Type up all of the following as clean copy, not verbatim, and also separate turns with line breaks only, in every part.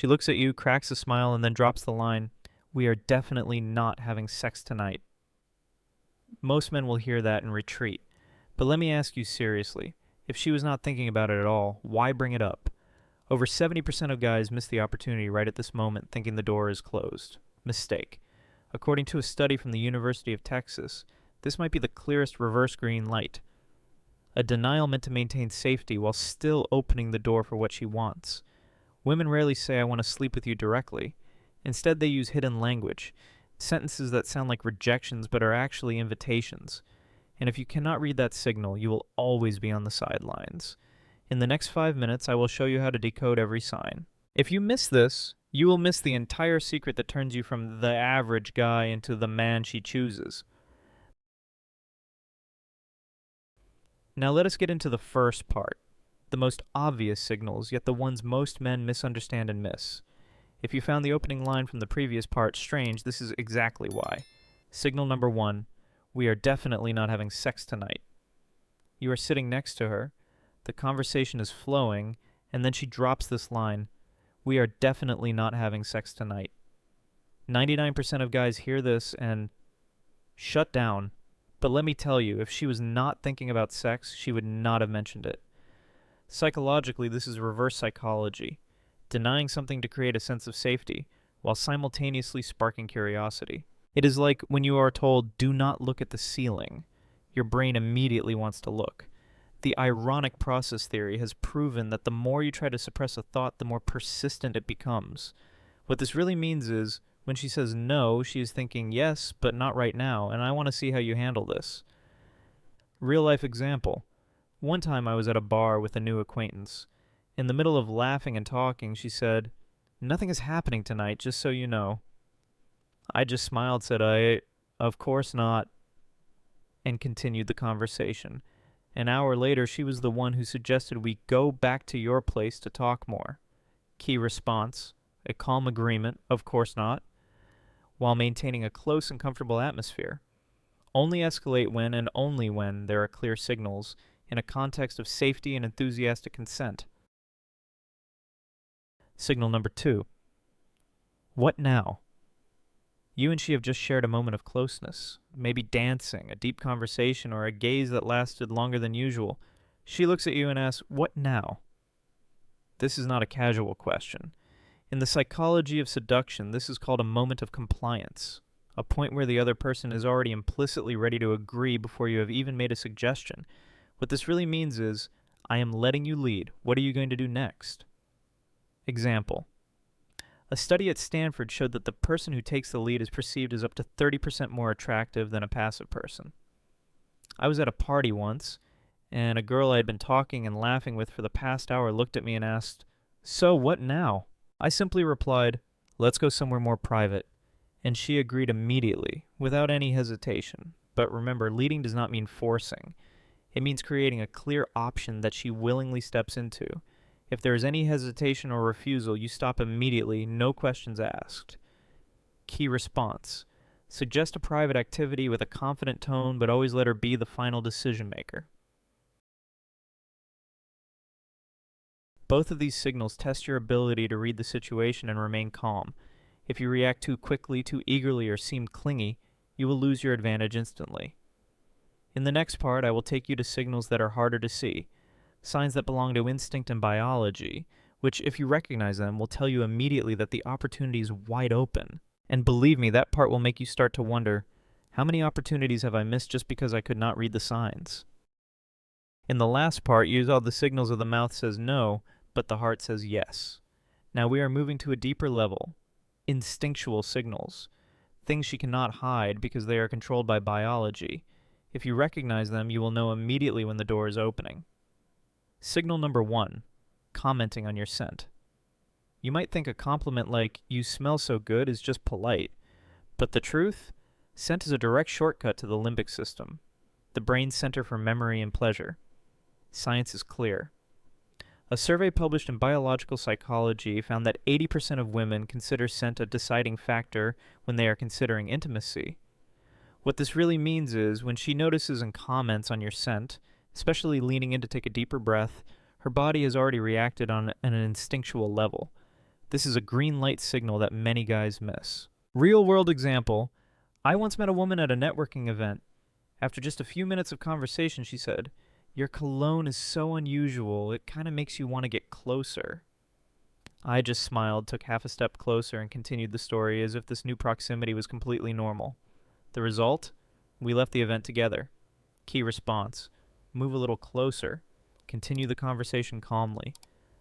She looks at you, cracks a smile, and then drops the line, "We are definitely not having sex tonight." Most men will hear that and retreat. But let me ask you seriously. If she was not thinking about it at all, why bring it up? Over 70% of guys miss the opportunity right at this moment thinking the door is closed. Mistake. According to a study from the University of Texas, this might be the clearest reverse green light. A denial meant to maintain safety while still opening the door for what she wants. Women rarely say, "I want to sleep with you" directly. Instead, they use hidden language, sentences that sound like rejections but are actually invitations. And if you cannot read that signal, you will always be on the sidelines. In the next 5 minutes, I will show you how to decode every sign. If you miss this, you will miss the entire secret that turns you from the average guy into the man she chooses. Now let us get into the first part, the most obvious signals, yet the ones most men misunderstand and miss. If you found the opening line from the previous part strange, this is exactly why. Signal number 1, we are definitely not having sex tonight. You are sitting next to her, the conversation is flowing, and then she drops this line, "We are definitely not having sex tonight." 99% of guys hear this and shut down. But let me tell you, if she was not thinking about sex, she would not have mentioned it. Psychologically, this is reverse psychology, denying something to create a sense of safety, while simultaneously sparking curiosity. It is like when you are told, "Do not look at the ceiling." Your brain immediately wants to look. The ironic process theory has proven that the more you try to suppress a thought, the more persistent it becomes. What this really means is, when she says no, she is thinking yes, but not right now, and I want to see how you handle this. Real life example. One time I was at a bar with a new acquaintance. In the middle of laughing and talking, she said, "Nothing is happening tonight, just so you know." I just smiled, said "Of course not," and continued the conversation. An hour later, she was the one who suggested we go back to your place to talk more. Key response, a calm agreement, "Of course not," while maintaining a close and comfortable atmosphere. Only escalate when and only when there are clear signals in a context of safety and enthusiastic consent. Signal number 2. What now? You and she have just shared a moment of closeness, maybe dancing, a deep conversation, or a gaze that lasted longer than usual. She looks at you and asks, "What now?" This is not a casual question. In the psychology of seduction, this is called a moment of compliance, a point where the other person is already implicitly ready to agree before you have even made a suggestion. What this really means is, "I am letting you lead. What are you going to do next?" Example. A study at Stanford showed that the person who takes the lead is perceived as up to 30% more attractive than a passive person. I was at a party once, and a girl I had been talking and laughing with for the past hour looked at me and asked, "So, what now?" I simply replied, "Let's go somewhere more private," and she agreed immediately, without any hesitation. But remember, leading does not mean forcing. It means creating a clear option that she willingly steps into. If there is any hesitation or refusal, you stop immediately, no questions asked. Key response. Suggest a private activity with a confident tone, but always let her be the final decision maker. Both of these signals test your ability to read the situation and remain calm. If you react too quickly, too eagerly, or seem clingy, you will lose your advantage instantly. In the next part, I will take you to signals that are harder to see, signs that belong to instinct and biology, which, if you recognize them, will tell you immediately that the opportunity is wide open. And believe me, that part will make you start to wonder, how many opportunities have I missed just because I could not read the signs? In the last part, use all the signals of the mouth says no, but the heart says yes. Now we are moving to a deeper level, instinctual signals, things she cannot hide because they are controlled by biology. If you recognize them, you will know immediately when the door is opening. Signal number 1, commenting on your scent. You might think a compliment like, "You smell so good," is just polite. But the truth? Scent is a direct shortcut to the limbic system, the brain's center for memory and pleasure. Science is clear. A survey published in Biological Psychology found that 80% of women consider scent a deciding factor when they are considering intimacy. What this really means is, when she notices and comments on your scent, especially leaning in to take a deeper breath, her body has already reacted on an instinctual level. This is a green light signal that many guys miss. Real world example. I once met a woman at a networking event. After just a few minutes of conversation, she said, "Your cologne is so unusual, it kind of makes you want to get closer." I just smiled, took half a step closer, and continued the story as if this new proximity was completely normal. The result? We left the event together. Key response. Move a little closer. Continue the conversation calmly.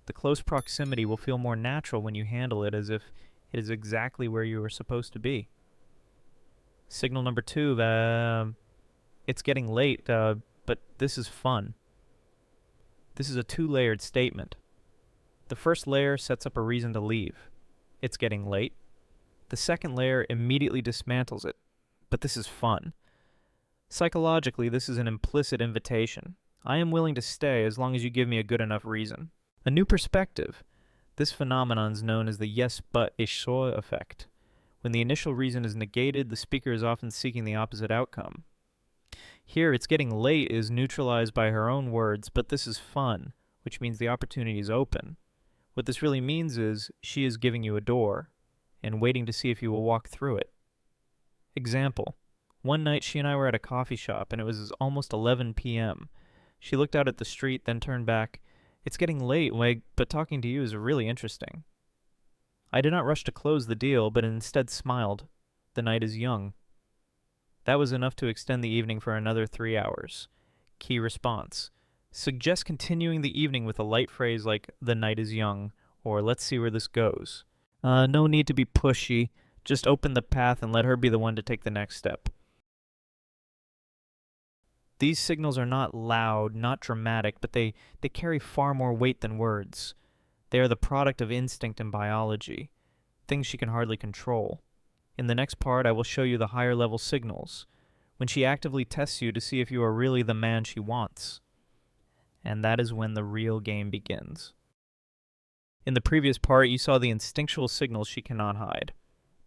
The close proximity will feel more natural when you handle it as if it is exactly where you were supposed to be. Signal number 2, it's getting late, but this is fun. This is a 2-layered statement. The first layer sets up a reason to leave. It's getting late. The second layer immediately dismantles it. But this is fun. Psychologically, this is an implicit invitation. I am willing to stay as long as you give me a good enough reason. A new perspective. This phenomenon is known as the yes but échoue effect. When the initial reason is negated, the speaker is often seeking the opposite outcome. Here, it's getting late is neutralized by her own words, but this is fun, which means the opportunity is open. What this really means is she is giving you a door and waiting to see if you will walk through it. Example. One night she and I were at a coffee shop and it was almost 11 p.m. She looked out at the street, then turned back. "It's getting late, but talking to you is really interesting." I did not rush to close the deal, but instead smiled. The night is young. That was enough to extend the evening for another 3 hours. Key response. Suggest continuing the evening with a light phrase like, "The night is young," or "Let's see where this goes." No need to be pushy. Just open the path and let her be the one to take the next step. These signals are not loud, not dramatic, but they carry far more weight than words. They are the product of instinct and biology, things she can hardly control. In the next part, I will show you the higher level signals, when she actively tests you to see if you are really the man she wants. And that is when the real game begins. In the previous part, you saw the instinctual signals she cannot hide.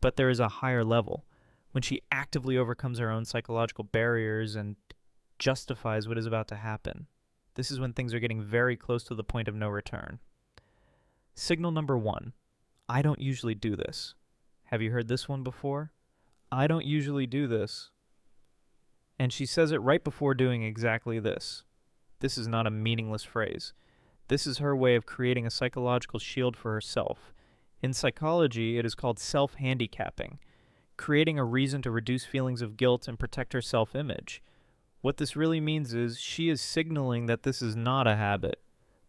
But there is a higher level, when she actively overcomes her own psychological barriers and justifies what is about to happen. This is when things are getting very close to the point of no return. Signal number 1. I don't usually do this. Have you heard this one before? I don't usually do this. And she says it right before doing exactly this. This is not a meaningless phrase. This is her way of creating a psychological shield for herself. In psychology, it is called self-handicapping, creating a reason to reduce feelings of guilt and protect her self-image. What this really means is she is signaling that this is not a habit,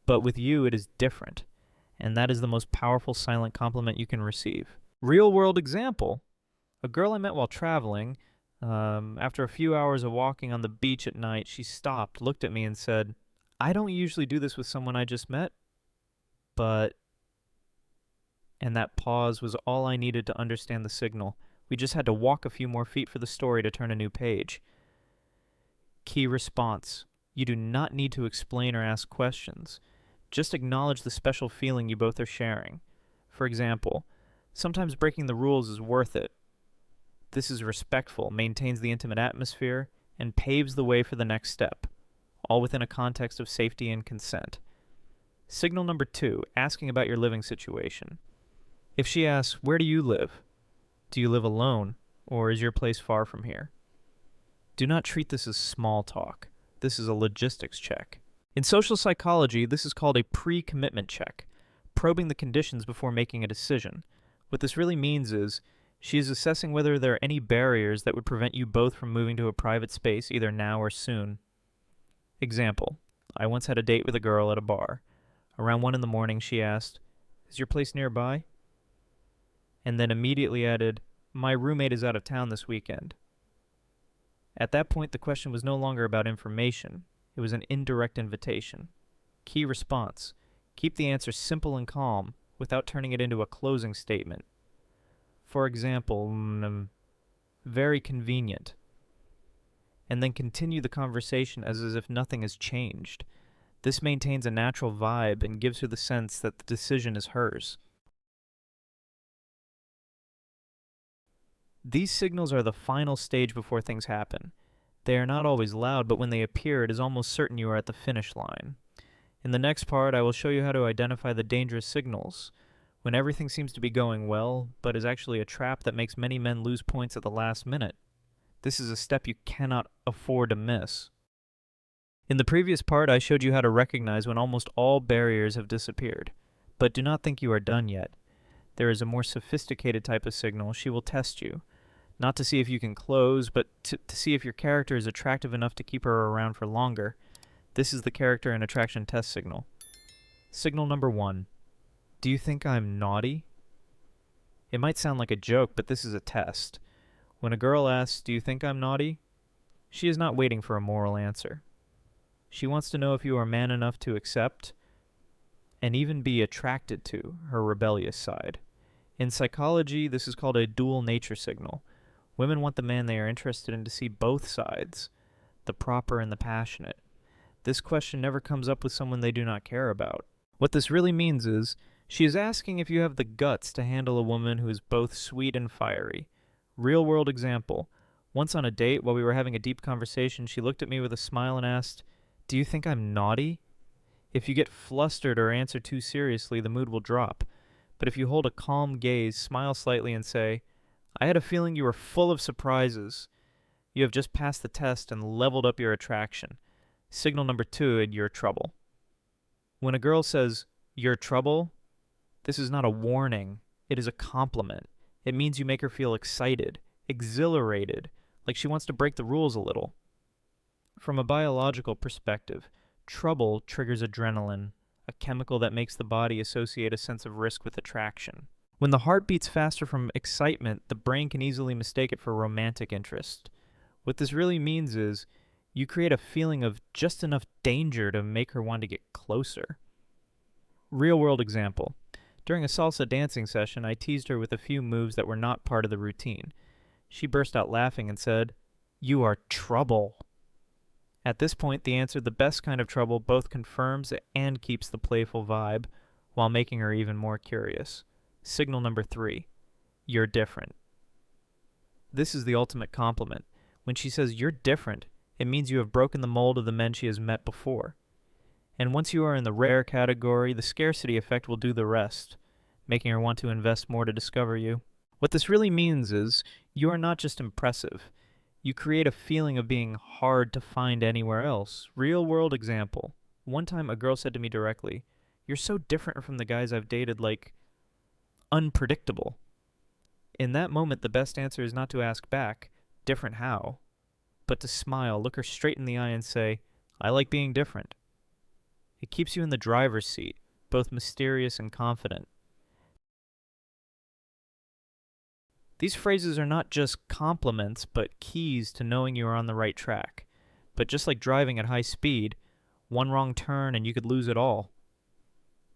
but with you it is different, and that is the most powerful silent compliment you can receive. Real-world example. A girl I met while traveling, after a few hours of walking on the beach at night, she stopped, looked at me, and said, "I don't usually do this with someone I just met, but..." And that pause was all I needed to understand the signal. We just had to walk a few more feet for the story to turn a new page. Key response. You do not need to explain or ask questions. Just acknowledge the special feeling you both are sharing. For example, sometimes breaking the rules is worth it. This is respectful, maintains the intimate atmosphere, and paves the way for the next step, all within a context of safety and consent. Signal number 2, asking about your living situation. If she asks, "Where do you live? Do you live alone, or is your place far from here?" Do not treat this as small talk. This is a logistics check. In social psychology, this is called a pre-commitment check, probing the conditions before making a decision. What this really means is, she is assessing whether there are any barriers that would prevent you both from moving to a private space either now or soon. Example. I once had a date with a girl at a bar. Around 1 in the morning, she asked, "Is your place nearby?" And then immediately added, "My roommate is out of town this weekend." At that point, the question was no longer about information. It was an indirect invitation. Key response. Keep the answer simple and calm without turning it into a closing statement. For example, very convenient. And then continue the conversation as if nothing has changed. This maintains a natural vibe and gives her the sense that the decision is hers. These signals are the final stage before things happen. They are not always loud, but when they appear, it is almost certain you are at the finish line. In the next part, I will show you how to identify the dangerous signals, when everything seems to be going well, but is actually a trap that makes many men lose points at the last minute. This is a step you cannot afford to miss. In the previous part, I showed you how to recognize when almost all barriers have disappeared. But do not think you are done yet. There is a more sophisticated type of signal. She will test you, not to see if you can close, but to see if your character is attractive enough to keep her around for longer. This is the character and attraction test signal. Signal number 1. Do you think I'm naughty? It might sound like a joke, but this is a test. When a girl asks, do you think I'm naughty? She is not waiting for a moral answer. She wants to know if you are man enough to accept and even be attracted to her rebellious side. In psychology, this is called a dual nature signal. Women want the man they are interested in to see both sides, the proper and the passionate. This question never comes up with someone they do not care about. What this really means is, she is asking if you have the guts to handle a woman who is both sweet and fiery. Real-world example. Once on a date, while we were having a deep conversation, she looked at me with a smile and asked, do you think I'm naughty? If you get flustered or answer too seriously, the mood will drop. But if you hold a calm gaze, smile slightly, and say, I had a feeling you were full of surprises, you have just passed the test and leveled up your attraction. Signal number 2, and you're trouble. When a girl says, you're trouble, this is not a warning. It is a compliment. It means you make her feel excited, exhilarated, like she wants to break the rules a little. From a biological perspective, trouble triggers adrenaline, a chemical that makes the body associate a sense of risk with attraction. When the heart beats faster from excitement, the brain can easily mistake it for romantic interest. What this really means is, you create a feeling of just enough danger to make her want to get closer. Real-world example. During a salsa dancing session, I teased her with a few moves that were not part of the routine. She burst out laughing and said, you are trouble. At this point, the answer, the best kind of trouble, both confirms and keeps the playful vibe, while making her even more curious. Signal number 3. You're different. This is the ultimate compliment. When she says you're different, it means you have broken the mold of the men she has met before. And once you are in the rare category, the scarcity effect will do the rest, making her want to invest more to discover you. What this really means is, you are not just impressive. You create a feeling of being hard to find anywhere else. Real-world example. One time a girl said to me directly, you're so different from the guys I've dated, like, unpredictable. In that moment, the best answer is not to ask back, different how, but to smile, look her straight in the eye and say, I like being different. It keeps you in the driver's seat, both mysterious and confident. These phrases are not just compliments, but keys to knowing you are on the right track. But just like driving at high speed, one wrong turn and you could lose it all.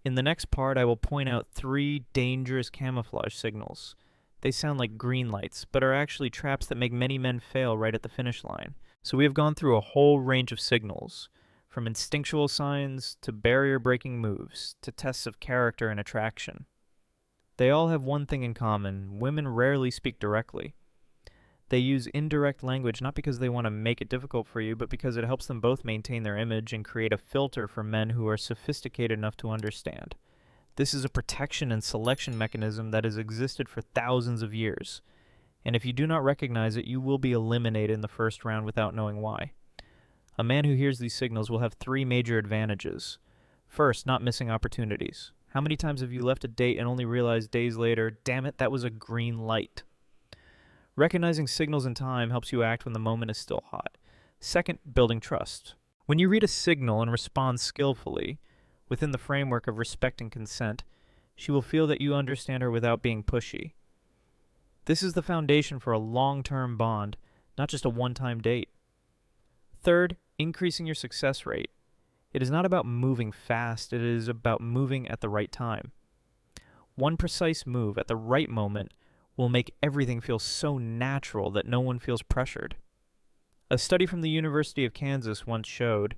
In the next part, I will point out 3 dangerous camouflage signals. They sound like green lights, but are actually traps that make many men fail right at the finish line. So we have gone through a whole range of signals, from instinctual signs to barrier-breaking moves, to tests of character and attraction. They all have one thing in common: women rarely speak directly. They use indirect language not because they want to make it difficult for you, but because it helps them both maintain their image and create a filter for men who are sophisticated enough to understand. This is a protection and selection mechanism that has existed for thousands of years, and if you do not recognize it, you will be eliminated in the first round without knowing why. A man who hears these signals will have 3 major advantages. First, not missing opportunities. How many times have you left a date and only realized days later, damn it, that was a green light? Recognizing signals in time helps you act when the moment is still hot. Second, building trust. When you read a signal and respond skillfully, within the framework of respect and consent, she will feel that you understand her without being pushy. This is the foundation for a long-term bond, not just a one-time date. Third, increasing your success rate. It is not about moving fast, it is about moving at the right time. One precise move at the right moment will make everything feel so natural that no one feels pressured. A study from the University of Kansas once showed,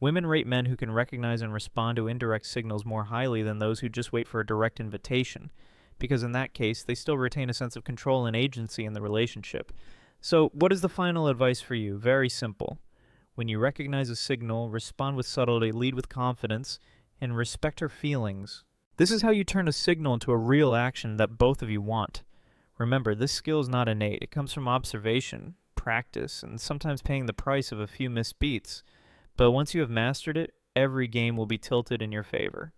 women rate men who can recognize and respond to indirect signals more highly than those who just wait for a direct invitation, because in that case, they still retain a sense of control and agency in the relationship. So, what is the final advice for you? Very simple. When you recognize a signal, respond with subtlety, lead with confidence, and respect her feelings. This is how you turn a signal into a real action that both of you want. Remember, this skill is not innate. It comes from observation, practice, and sometimes paying the price of a few missed beats. But once you have mastered it, every game will be tilted in your favor.